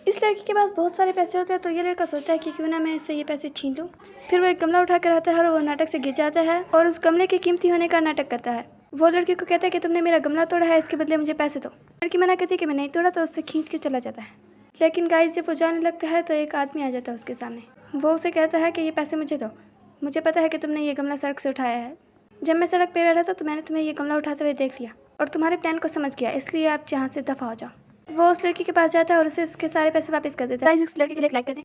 इस लड़की के पास बहुत सारे पैसे होते हैं तो ये लड़का सोचता है कि क्यों ना मैं इससे ये पैसे छीन लूँ। फिर वो एक गमला उठा कर आता है और वो नाटक से गिर जाता है और उस गमले के कीमती होने का नाटक करता है। वो लड़की को कहता है कि तुमने मेरा गमला तोड़ा है, इसके बदले मुझे पैसे दो। लड़की मना करती है कि मैं नहीं तोड़ा, तो उससे खींच के चला जाता है। लेकिन गाइस जब वो जाने लगता है तो एक आदमी आ जाता है उसके सामने। वो उसे कहता है कि ये पैसे मुझे दो, मुझे पता है कि तुमने ये गमला सड़क से उठाया है। जब मैं सड़क पे बैठा था तो मैंने तुम्हें ये गमला उठाते हुए देख लिया और तुम्हारे प्लान को समझ गया, इसलिए आप यहाँ से दफा हो जाओ। वो उस लड़की के पास जाता है और उसे उसके सारे पैसे वापस कर देता है। गाइस इस लड़की के लिए लाइक कर दें।